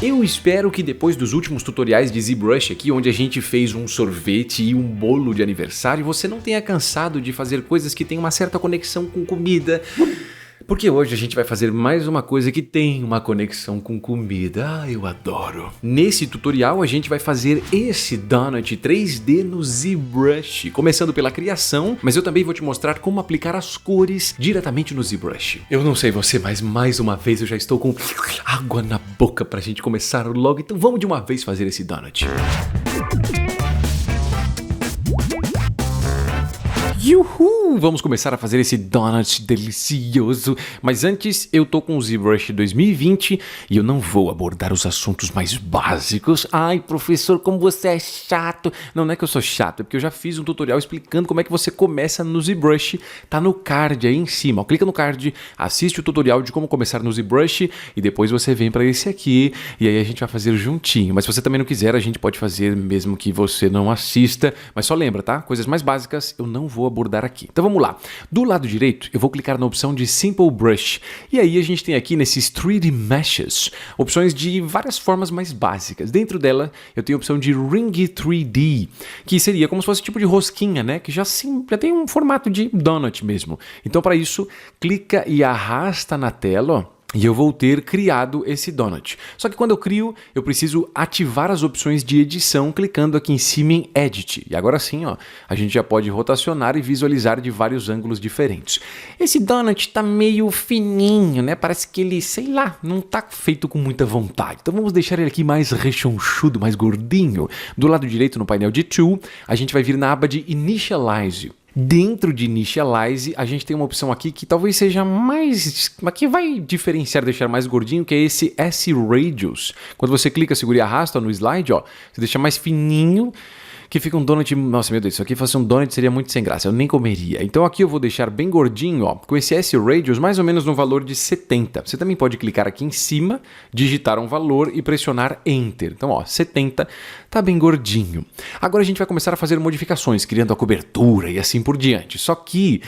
Eu espero que depois dos últimos tutoriais de ZBrush aqui, onde a gente fez um sorvete e um bolo de aniversário, você não tenha cansado de fazer coisas que têm uma certa conexão com comida. Porque hoje a gente vai fazer mais uma coisa que tem uma conexão com comida. Ah, eu adoro! Nesse tutorial a gente vai fazer esse donut 3D no ZBrush, começando pela criação, mas eu também vou te mostrar como aplicar as cores diretamente no ZBrush. Eu não sei você, mas mais uma vez eu já estou com água na boca pra gente começar logo, então vamos de uma vez fazer esse donut. Yuhu! Vamos começar a fazer esse donut delicioso, mas antes eu tô com o ZBrush 2020 e eu não vou abordar os assuntos mais básicos. Ai, professor, como você é chato! Não é que eu sou chato, é porque eu já fiz um tutorial explicando como é que você começa no ZBrush, tá no card aí em cima. Ó, clica no card, assiste o tutorial de como começar no ZBrush e depois você vem para esse aqui e aí a gente vai fazer juntinho. Mas se você também não quiser, a gente pode fazer mesmo que você não assista, mas só lembra, tá? Coisas mais básicas eu não vou abordar aqui. Então vamos lá. Do lado direito, eu vou clicar na opção de Simple Brush. E aí a gente tem aqui nesses 3D Meshes, opções de várias formas mais básicas. Dentro dela, eu tenho a opção de Ring 3D, que seria como se fosse tipo de rosquinha, né? Que já tem um formato de donut mesmo. Então para isso, clica e arrasta na tela, ó. E eu vou ter criado esse donut. Só que quando eu crio, eu preciso ativar as opções de edição clicando aqui em cima em Edit. E agora sim, ó, a gente já pode rotacionar e visualizar de vários ângulos diferentes. Esse donut tá meio fininho, né? Parece que ele, sei lá, não tá feito com muita vontade. Então vamos deixar ele aqui mais rechonchudo, mais gordinho. Do lado direito no painel de Tool, a gente vai vir na aba de Initialize. Dentro de Initialize, a gente tem uma opção aqui que talvez seja mais... que vai diferenciar, deixar mais gordinho, que é esse S-Radius. Quando você clica, segura e arrasta no slide, ó, você deixa mais fininho, que fica um donut... Nossa, meu Deus, isso aqui fosse um donut seria muito sem graça, eu nem comeria. Então aqui eu vou deixar bem gordinho, ó, com esse S-Radius mais ou menos no valor de 70. Você também pode clicar aqui em cima, digitar um valor e pressionar Enter. Então, ó, 70 tá bem gordinho. Agora a gente vai começar a fazer modificações, criando a cobertura e assim por diante. Só que...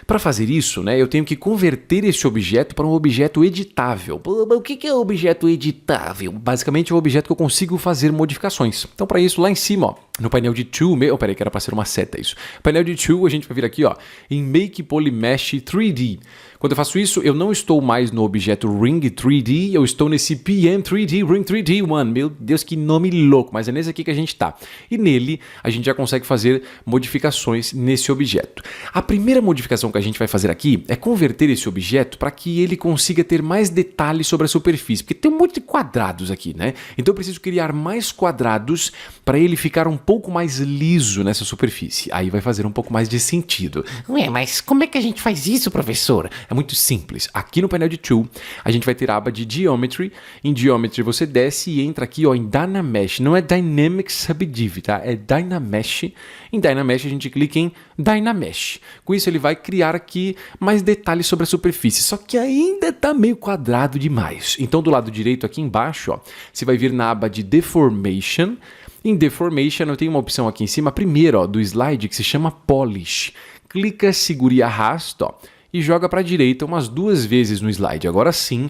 para fazer isso, né, eu tenho que converter esse objeto para um objeto editável. O que é objeto editável? Basicamente é um objeto que eu consigo fazer modificações. Então para isso, lá em cima, ó, no painel de Tool, peraí que era para ser uma seta isso. Painel de Tool, a gente vai vir aqui, ó, em Make Polymesh 3D. Quando eu faço isso, eu não estou mais no objeto Ring 3D, eu estou nesse PM3D Ring 3D One. Meu Deus, que nome louco, mas é nesse aqui que a gente tá. E nele, a gente já consegue fazer modificações nesse objeto. A primeira modificação que a gente vai fazer aqui é converter esse objeto para que ele consiga ter mais detalhes sobre a superfície, porque tem um monte de quadrados aqui, né? Então eu preciso criar mais quadrados para ele ficar um pouco mais liso nessa superfície. Aí vai fazer um pouco mais de sentido. Ué, mas como é que a gente faz isso, professor? É muito simples. Aqui no painel de Tool, a gente vai ter a aba de Geometry. Em Geometry você desce e entra aqui, ó, em Dynamesh. Não é Dynamic Subdiv, tá? É Dynamesh. Em Dynamesh a gente clica em Dynamesh. Com isso ele vai criar aqui mais detalhes sobre a superfície. Só que ainda tá meio quadrado demais. Então do lado direito aqui embaixo, ó, você vai vir na aba de Deformation. Em Deformation eu tenho uma opção aqui em cima, primeiro, ó, do slide, que se chama Polish. Clica, segura e arrasta, ó, e joga para a direita umas 2 vezes no slide. Agora sim,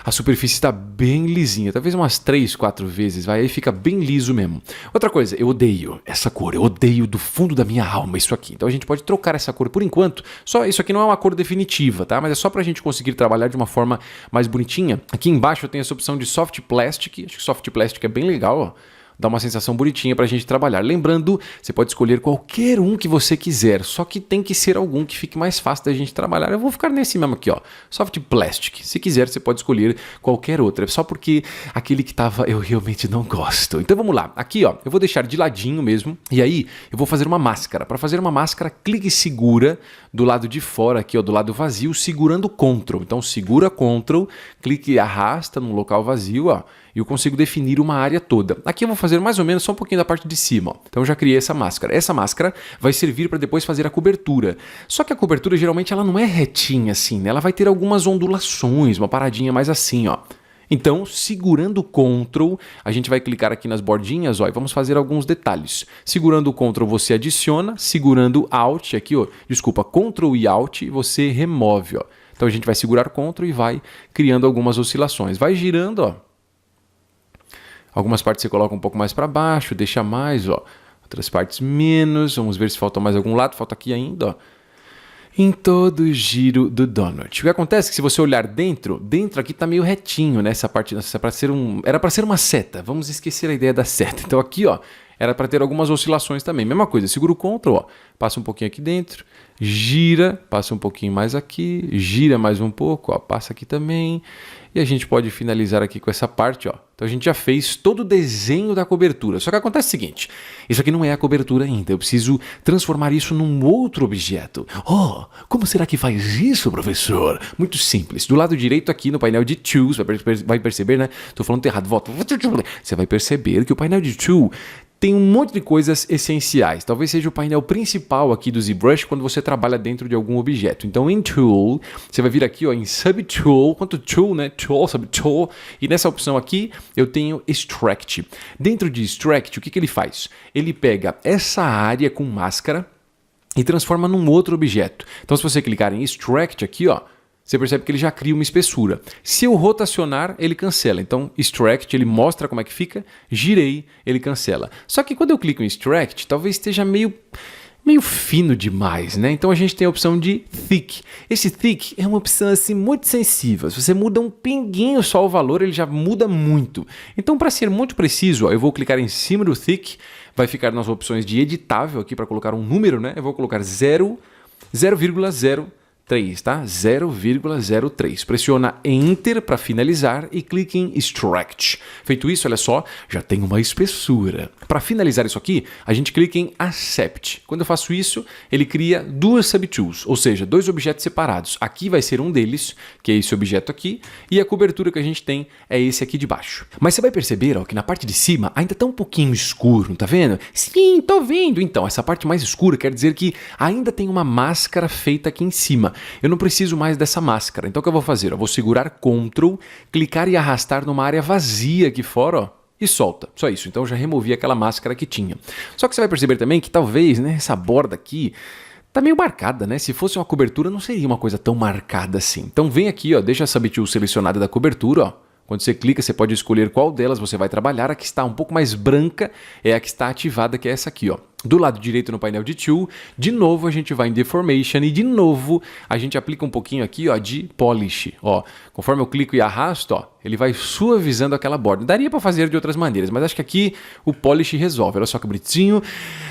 a superfície está bem lisinha, talvez umas 3, 4 vezes, vai, aí fica bem liso mesmo. Outra coisa, eu odeio essa cor, eu odeio do fundo da minha alma isso aqui. Então a gente pode trocar essa cor por enquanto. Só isso aqui não é uma cor definitiva, tá? Mas é só para a gente conseguir trabalhar de uma forma mais bonitinha. Aqui embaixo eu tenho essa opção de Soft Plastic, acho que Soft Plastic é bem legal, ó. Dá uma sensação bonitinha pra gente trabalhar. Lembrando, você pode escolher qualquer um que você quiser, só que tem que ser algum que fique mais fácil da gente trabalhar. Eu vou ficar nesse mesmo aqui, ó, Soft Plastic. Se quiser, você pode escolher qualquer outra, só porque aquele que tava eu realmente não gosto. Então vamos lá, aqui ó, eu vou deixar de ladinho mesmo, e aí eu vou fazer uma máscara. Para fazer uma máscara, clique e segura do lado de fora aqui, ó, do lado vazio, segurando Ctrl. Então segura Ctrl, clique e arrasta no local vazio, ó, e eu consigo definir uma área toda. Aqui eu vou fazer mais ou menos só um pouquinho da parte de cima, ó. Então eu já criei essa máscara. Essa máscara vai servir para depois fazer a cobertura. Só que a cobertura geralmente ela não é retinha assim, né? Ela vai ter algumas ondulações, uma paradinha mais assim, ó. Então, segurando o Ctrl, a gente vai clicar aqui nas bordinhas, ó, e vamos fazer alguns detalhes. Segurando o Ctrl você adiciona, segurando Alt aqui, ó, desculpa, Ctrl e Alt você remove, ó. Então a gente vai segurar Ctrl e vai criando algumas oscilações. Vai girando, ó. Algumas partes você coloca um pouco mais para baixo, deixa mais, ó. Outras partes menos. Vamos ver se falta mais algum lado. Falta aqui ainda, ó. Em todo o giro do donut. O que acontece é que se você olhar dentro aqui tá meio retinho, né? Essa parte era para ser uma seta. Vamos esquecer a ideia da seta. Então aqui, ó, era para ter algumas oscilações também. Mesma coisa, segura o Ctrl, ó, passa um pouquinho aqui dentro, gira, passa um pouquinho mais aqui, gira mais um pouco, ó, passa aqui também. E a gente pode finalizar aqui com essa parte, ó. Então a gente já fez todo o desenho da cobertura. Só que acontece o seguinte, isso aqui não é a cobertura ainda, eu preciso transformar isso num outro objeto. Oh, como será que faz isso, professor? Muito simples. Do lado direito aqui no painel de Tools, vai perceber, né? Tô falando errado, volta. Você vai perceber que o painel de Tools tem um monte de coisas essenciais. Talvez seja o painel principal aqui do ZBrush quando você trabalha dentro de algum objeto. Então, em Tool, você vai vir aqui, ó, em Subtool, quanto Tool, né? Tool, Subtool. E nessa opção aqui, eu tenho Extract. Dentro de Extract, o que ele faz? Ele pega essa área com máscara e transforma num outro objeto. Então, se você clicar em Extract aqui, ó, você percebe que ele já cria uma espessura. Se eu rotacionar, ele cancela. Então, Extract, ele mostra como é que fica. Girei, ele cancela. Só que quando eu clico em Extract, talvez esteja meio fino demais, né? Então a gente tem a opção de Thick. Esse Thick é uma opção assim muito sensível. Se você muda um pinguinho só o valor, ele já muda muito. Então, para ser muito preciso, ó, eu vou clicar em cima do Thick. Vai ficar nas opções de editável aqui para colocar um número, né? Eu vou colocar 0,03, tá? 0,03. Pressiona Enter para finalizar e clique em Extract. Feito isso, olha só, já tem uma espessura. Para finalizar isso aqui, a gente clica em Accept. Quando eu faço isso, ele cria duas subtools, ou seja, dois objetos separados. Aqui vai ser um deles, que é esse objeto aqui, e a cobertura que a gente tem é esse aqui de baixo. Mas você vai perceber, ó, que na parte de cima ainda tá um pouquinho escuro, tá vendo? Sim, tô vendo. Então, essa parte mais escura quer dizer que ainda tem uma máscara feita aqui em cima. Eu não preciso mais dessa máscara. Então o que eu vou fazer? Eu vou segurar Ctrl, clicar e arrastar numa área vazia aqui fora, ó, e solta. Só isso. Então eu já removi aquela máscara que tinha. Só que você vai perceber também que talvez, né, essa borda aqui tá meio marcada, né? Se fosse uma cobertura não seria uma coisa tão marcada assim. Então vem aqui, ó, deixa a subtool selecionada da cobertura, ó. Quando você clica, você pode escolher qual delas você vai trabalhar. A que está um pouco mais branca é a que está ativada, que é essa aqui, ó. Do lado direito no painel de Tool, de novo a gente vai em Deformation e de novo a gente aplica um pouquinho aqui, ó, de Polish. Ó, conforme eu clico e arrasto, ó, ele vai suavizando aquela borda. Daria para fazer de outras maneiras, mas acho que aqui o Polish resolve. Olha só que bonitinho.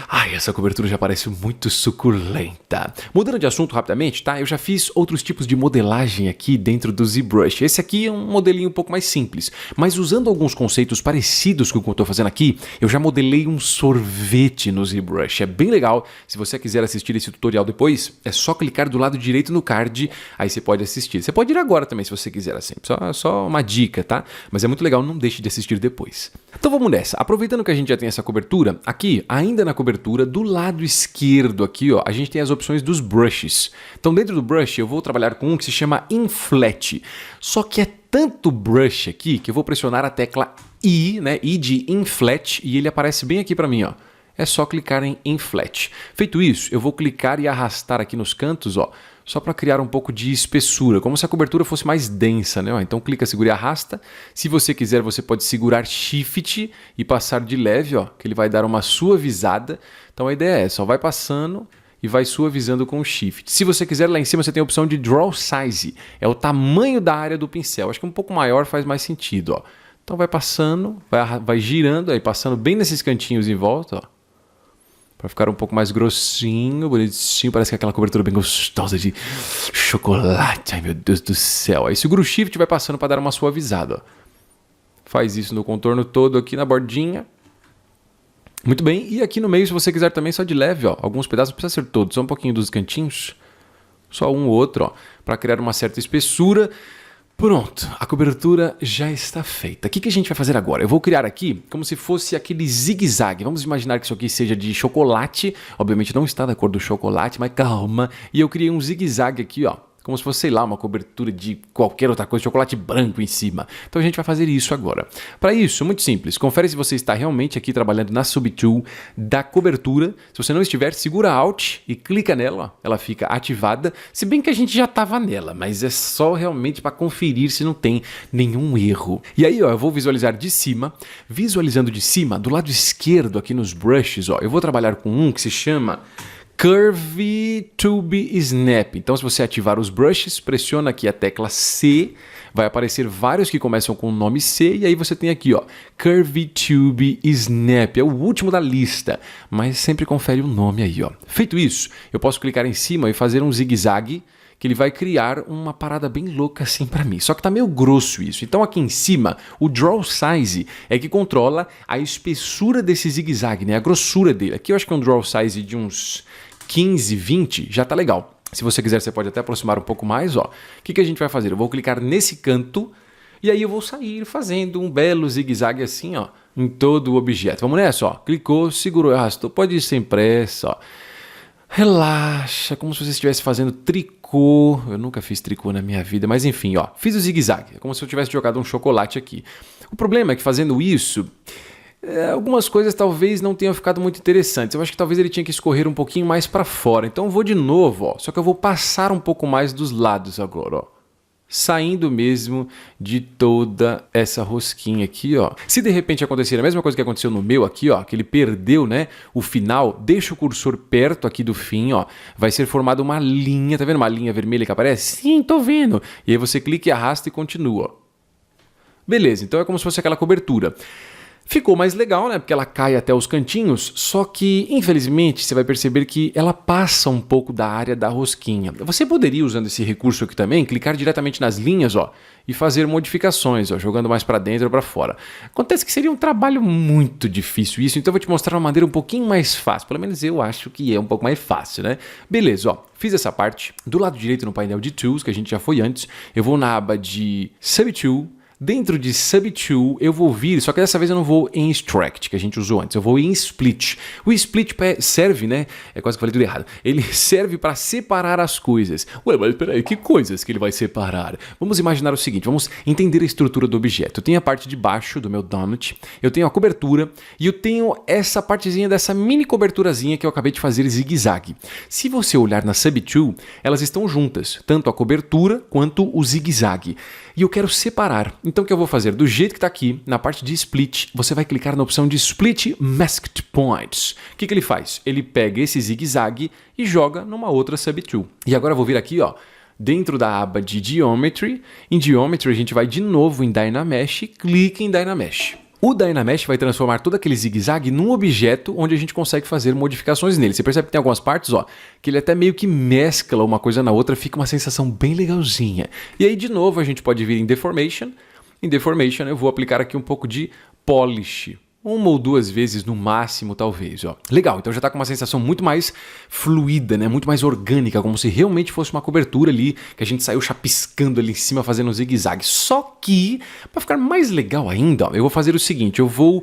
Ai, essa cobertura já parece muito suculenta. Mudando de assunto rapidamente, tá? Eu já fiz outros tipos de modelagem aqui dentro do ZBrush. Esse aqui é um modelinho um pouco mais simples, mas usando alguns conceitos parecidos com o que eu estou fazendo aqui, eu já modelei um sorvete no ZBrush. É bem legal. Se você quiser assistir esse tutorial depois, é só clicar do lado direito no card, aí você pode assistir. Você pode ir agora também, se você quiser, assim. Só uma dica, tá? Mas é muito legal, não deixe de assistir depois. Então vamos nessa. Aproveitando que a gente já tem essa cobertura, aqui, ainda na cobertura, do lado esquerdo aqui, ó, a gente tem as opções dos brushes. Então dentro do brush eu vou trabalhar com um que se chama Inflate. Só que é tanto brush aqui que eu vou pressionar a tecla I, né? I de Inflate, e ele aparece bem aqui pra mim, ó. É só clicar em Inflate. Feito isso, eu vou clicar e arrastar aqui nos cantos, ó, só para criar um pouco de espessura, como se a cobertura fosse mais densa, né? Então clica, segura e arrasta. Se você quiser, você pode segurar Shift e passar de leve, ó, que ele vai dar uma suavizada. Então a ideia é, só vai passando e vai suavizando com o Shift. Se você quiser, lá em cima você tem a opção de Draw Size, é o tamanho da área do pincel. Acho que um pouco maior faz mais sentido, ó. Então vai passando, vai girando, aí passando bem nesses cantinhos em volta, ó. Para ficar um pouco mais grossinho, bonitinho, parece que é aquela cobertura bem gostosa de chocolate. Ai, meu Deus do céu. Aí segura o Shift e vai passando para dar uma suavizada. Ó. Faz isso no contorno todo aqui na bordinha. Muito bem. E aqui no meio, se você quiser também, só de leve, ó. Alguns pedaços, não precisa ser todos, só um pouquinho dos cantinhos. Só um ou outro, ó. Para criar uma certa espessura. Pronto, a cobertura já está feita. O que a gente vai fazer agora? Eu vou criar aqui como se fosse aquele zigue-zague. Vamos imaginar que isso aqui seja de chocolate. Obviamente não está da cor do chocolate, mas calma. E eu criei um zigue-zague aqui, ó. como se fosse, sei lá, uma cobertura de qualquer outra coisa, chocolate branco em cima. Então a gente vai fazer isso agora. Para isso, muito simples, confere se você está realmente aqui trabalhando na Subtool da cobertura. Se você não estiver, segura Alt e clica nela, ó, ela fica ativada, se bem que a gente já estava nela, mas é só realmente para conferir se não tem nenhum erro. E aí, ó, eu vou visualizar de cima, visualizando de cima, do lado esquerdo aqui nos brushes, ó, eu vou trabalhar com um que se chama Curvy Tube Snap. Então, se você ativar os brushes, pressiona aqui a tecla C, vai aparecer vários que começam com o nome C, e aí você tem aqui, ó, Curvy Tube Snap, é o último da lista, mas sempre confere o nome aí, ó. Feito isso, eu posso clicar em cima e fazer um zigue-zague, que ele vai criar uma parada bem louca assim para mim. Só que tá meio grosso isso. Então aqui em cima, o Draw Size é que controla a espessura desse zigue-zague, né? A grossura dele. Aqui eu acho que é um Draw Size de uns 15, 20, já tá legal. Se você quiser, você pode até aproximar um pouco mais, ó. O que a gente vai fazer? Eu vou clicar nesse canto e aí eu vou sair fazendo um belo zigue-zague assim, ó, em todo o objeto. Vamos nessa, ó. Clicou, segurou, arrastou. Pode ir sem pressa, ó. Relaxa, como se você estivesse fazendo tricô. Eu nunca fiz tricô na minha vida, mas enfim, ó, fiz o zigue-zague. É como se eu tivesse jogado um chocolate aqui. O problema é que fazendo isso, algumas coisas talvez não tenham ficado muito interessantes. Eu acho que talvez ele tinha que escorrer um pouquinho mais para fora. Então eu vou de novo, ó, só que eu vou passar um pouco mais dos lados agora, ó. Saindo mesmo de toda essa rosquinha aqui, ó. Se de repente acontecer a mesma coisa que aconteceu no meu aqui, ó, que ele perdeu, né, o final, deixa o cursor perto aqui do fim, ó, vai ser formada uma linha, tá vendo uma linha vermelha que aparece? Sim, tô vendo. E aí você clica e arrasta e continua, ó. Beleza, então é como se fosse aquela cobertura. Ficou mais legal, né? Porque ela cai até os cantinhos, só que, infelizmente, você vai perceber que ela passa um pouco da área da rosquinha. Você poderia, usando esse recurso aqui também, clicar diretamente nas linhas, ó, e fazer modificações, ó, jogando mais para dentro ou para fora. Acontece que seria um trabalho muito difícil isso, então eu vou te mostrar uma maneira um pouquinho mais fácil. Pelo menos eu acho que é um pouco mais fácil, né? Beleza, ó, fiz essa parte. Do lado direito no painel de Tools, que a gente já foi antes, eu vou na aba de Subtool. Dentro de Subtool eu vou vir, só que dessa vez eu não vou em Extract, que a gente usou antes, eu vou em Split. O Split serve, né, é quase que eu falei tudo errado, ele serve para separar as coisas. Ué, mas peraí, que coisas que ele vai separar? Vamos imaginar o seguinte, vamos entender a estrutura do objeto. Eu tenho a parte de baixo do meu donut, eu tenho a cobertura e eu tenho essa partezinha dessa mini coberturazinha que eu acabei de fazer zigue-zague. Se você olhar na Subtool, elas estão juntas, tanto a cobertura quanto o zigue-zague. E eu quero separar. Então o que eu vou fazer? Do jeito que está aqui, na parte de Split, você vai clicar na opção de Split Masked Points. O que ele faz? Ele pega esse zigue-zague e joga numa outra Subtool. E agora eu vou vir aqui, ó, dentro da aba de Geometry. Em Geometry a gente vai de novo em Dynamesh e clica em Dynamesh. O Dynamesh vai transformar todo aquele zigue-zague num objeto onde a gente consegue fazer modificações nele. Você percebe que tem algumas partes, ó, que ele até meio que mescla uma coisa na outra, fica uma sensação bem legalzinha. E aí, de novo, a gente pode vir em Deformation. Em Deformation eu vou aplicar aqui um pouco de Polish. Uma ou duas vezes no máximo, talvez, ó. Legal, então já tá com uma sensação muito mais fluida, né? Muito mais orgânica, como se realmente fosse uma cobertura ali, que a gente saiu chapiscando ali em cima, fazendo um zigue-zague. Só que, para ficar mais legal ainda, ó, eu vou fazer o seguinte, eu vou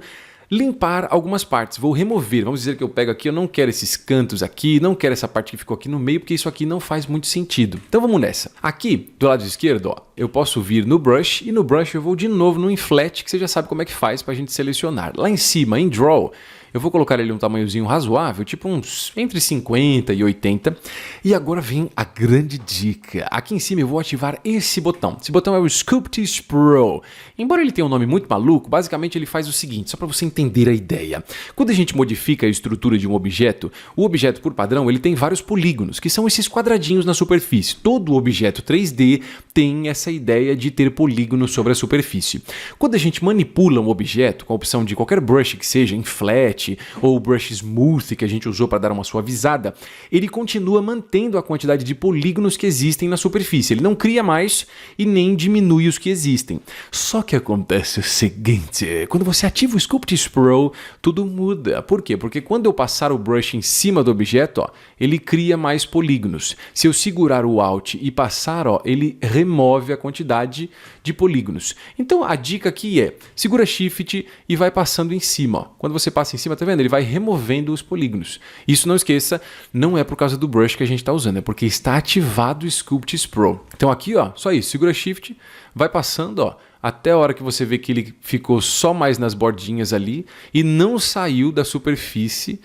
limpar algumas partes, vou remover, vamos dizer que eu pego aqui, eu não quero esses cantos aqui, não quero essa parte que ficou aqui no meio, porque isso aqui não faz muito sentido. Então vamos nessa. Aqui, do lado esquerdo, ó, eu posso vir no Brush, e no Brush eu vou de novo no Inflat, que você já sabe como é que faz pra gente selecionar. Lá em cima, em Draw, eu vou colocar ele um tamanhozinho razoável, tipo uns entre 50 e 80. E agora vem a grande dica. Aqui em cima eu vou ativar esse botão. Esse botão é o Sculpt Pro. Embora ele tenha um nome muito maluco, basicamente ele faz o seguinte, só para você entender a ideia. Quando a gente modifica a estrutura de um objeto, o objeto por padrão ele tem vários polígonos, que são esses quadradinhos na superfície. Todo objeto 3D tem essa ideia de ter polígonos sobre a superfície. Quando a gente manipula um objeto, com a opção de qualquer brush que seja, Inflat, ou o Brush Smooth que a gente usou para dar uma suavizada, ele continua mantendo a quantidade de polígonos que existem na superfície. Ele não cria mais e nem diminui os que existem. Só que acontece o seguinte, quando você ativa o Sculpt Pro, tudo muda. Por quê? Porque quando eu passar o brush em cima do objeto, ó, ele cria mais polígonos. Se eu segurar o Alt e passar, ó, ele remove a quantidade de polígonos. Então a dica aqui é, segura Shift e vai passando em cima. Ó. Quando você passa em cima, cima, tá vendo? Ele vai removendo os polígonos. Isso, não esqueça, não é por causa do brush que a gente está usando, é porque está ativado o Sculptris Pro. Então aqui, ó, só isso, segura Shift, vai passando, ó, até a hora que você vê que ele ficou só mais nas bordinhas ali e não saiu da superfície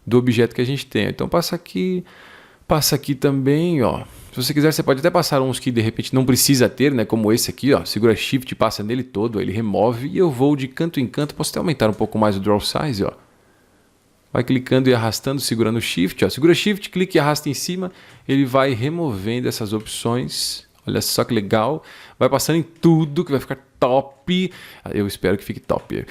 do objeto que a gente tem. Então passa aqui também, ó. Se você quiser, você pode até passar uns que de repente não precisa ter, né? Como esse aqui, ó. Segura Shift, passa nele todo, ele remove e eu vou de canto em canto. Posso até aumentar um pouco mais o Draw Size, ó. Vai clicando e arrastando, segurando Shift, ó. Segura Shift, clica e arrasta em cima. Ele vai removendo essas opções. Olha só que legal. Vai passando em tudo que vai ficar top. Eu espero que fique top.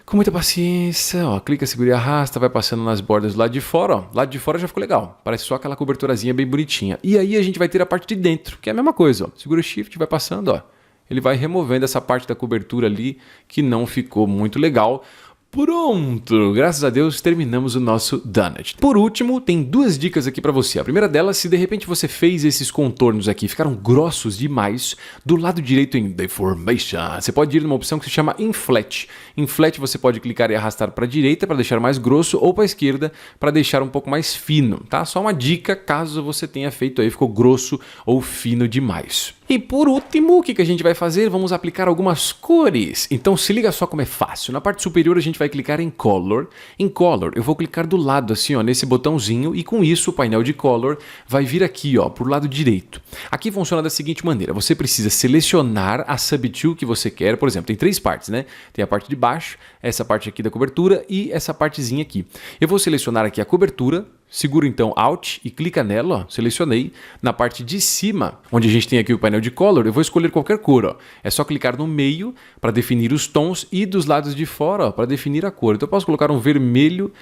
Com muita paciência, ó, clica, segura e arrasta, vai passando nas bordas do lado de fora, ó. Lado de fora já ficou legal, parece só aquela coberturazinha bem bonitinha. E aí a gente vai ter a parte de dentro, que é a mesma coisa, ó. Segura o Shift, vai passando, ó. Ele vai removendo essa parte da cobertura ali que não ficou muito legal. Pronto! Graças a Deus terminamos o nosso Donut. Por último, tem duas dicas aqui para você. A primeira delas, se de repente você fez esses contornos aqui, ficaram grossos demais, do lado direito em Deformation, você pode ir numa opção que se chama Inflat. Inflat você pode clicar e arrastar para a direita para deixar mais grosso ou para a esquerda para deixar um pouco mais fino, tá? Só uma dica caso você tenha feito aí, ficou grosso ou fino demais. E por último, o que a gente vai fazer? Vamos aplicar algumas cores. Então se liga só como é fácil. Na parte superior a gente vai clicar em Color. Em Color eu vou clicar do lado assim, ó, nesse botãozinho e com isso o painel de Color vai vir aqui, ó, pro lado direito. Aqui funciona da seguinte maneira. Você precisa selecionar a Subtool que você quer. Por exemplo, tem três partes, né? Tem a parte de baixo, essa parte aqui da cobertura e essa partezinha aqui. Eu vou selecionar aqui a cobertura. Seguro então Alt e clica nela, ó, selecionei. Na parte de cima, onde a gente tem aqui o painel de Color, eu vou escolher qualquer cor. Ó. É só clicar no meio para definir os tons e dos lados de fora para definir a cor. Então eu posso colocar um vermelho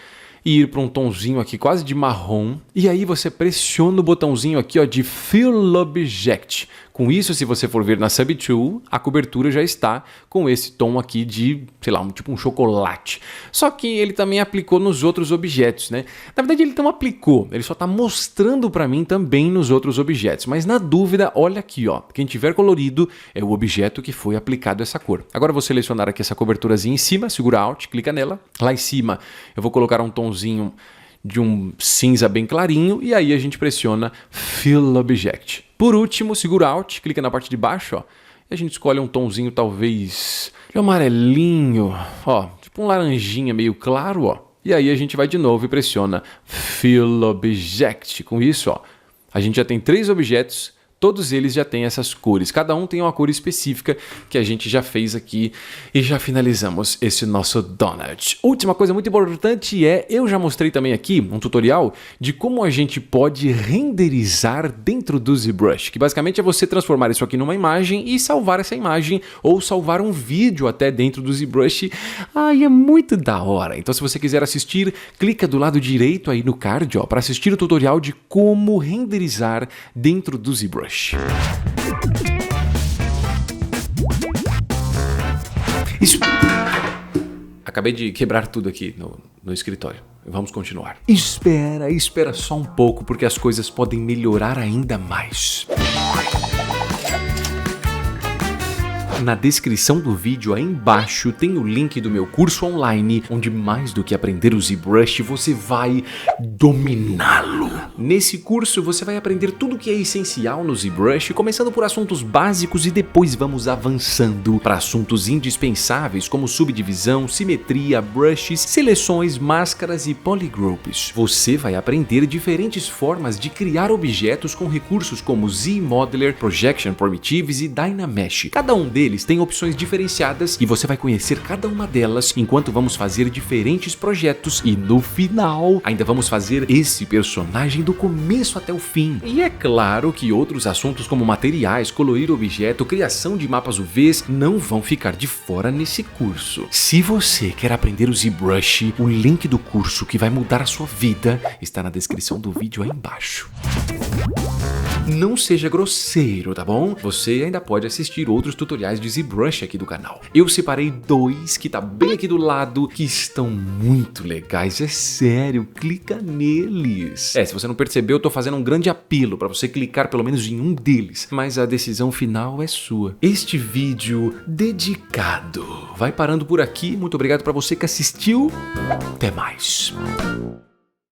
e ir para um tonzinho aqui quase de marrom. E aí você pressiona o botãozinho aqui, ó, de Fill Object. Com isso, se você for ver na Subtool, a cobertura já está com esse tom aqui de, sei lá, tipo um chocolate. Só que ele também aplicou nos outros objetos, né? Na verdade, ele não aplicou, ele só está mostrando para mim também nos outros objetos. Mas na dúvida, olha aqui, ó. Quem tiver colorido é o objeto que foi aplicado essa cor. Agora eu vou selecionar aqui essa coberturazinha em cima, segura Alt, clica nela. Lá em cima eu vou colocar um tomzinho de um cinza bem clarinho e aí a gente pressiona Fill Object. Por último, segura Alt, clica na parte de baixo, ó, e a gente escolhe um tomzinho talvez de amarelinho, ó, tipo um laranjinha meio claro, ó. E aí a gente vai de novo e pressiona Fill Object. Com isso, ó, a gente já tem três objetos. Todos eles já têm essas cores, cada um tem uma cor específica que a gente já fez aqui e já finalizamos esse nosso donut. Última coisa muito importante eu já mostrei também aqui um tutorial de como a gente pode renderizar dentro do ZBrush, que basicamente é você transformar isso aqui numa imagem e salvar essa imagem ou salvar um vídeo até dentro do ZBrush. Ai, é muito da hora. Então se você quiser assistir, clica do lado direito aí no card, ó, para assistir o tutorial de como renderizar dentro do ZBrush. Isso. Acabei de quebrar tudo aqui no escritório. Vamos continuar. Espera só um pouco, porque as coisas podem melhorar ainda mais. Na descrição do vídeo aí embaixo tem o link do meu curso online, onde mais do que aprender o ZBrush, você vai dominá-lo. Nesse curso você vai aprender tudo que é essencial no ZBrush, começando por assuntos básicos e depois vamos avançando para assuntos indispensáveis como subdivisão, simetria, brushes, seleções, máscaras e polygroups. Você vai aprender diferentes formas de criar objetos com recursos como ZModeler, Projection Primitives e Dynamesh. Cada um deles tem opções diferenciadas e você vai conhecer cada uma delas enquanto vamos fazer diferentes projetos e no final ainda vamos fazer esse personagem do começo até o fim. E é claro que outros assuntos como materiais, colorir objeto, criação de mapas UVs não vão ficar de fora nesse curso. Se você quer aprender o ZBrush, o link do curso que vai mudar a sua vida está na descrição do vídeo aí embaixo. Não seja grosseiro, tá bom? Você ainda pode assistir outros tutoriais de ZBrush aqui do canal. Eu separei 2 que tá bem aqui do lado, que estão muito legais, é sério, clica neles. Se você não percebeu, eu tô fazendo um grande apelo para você clicar pelo menos em um deles, mas a decisão final é sua. Este vídeo dedicado vai parando por aqui, muito obrigado para você que assistiu, até mais.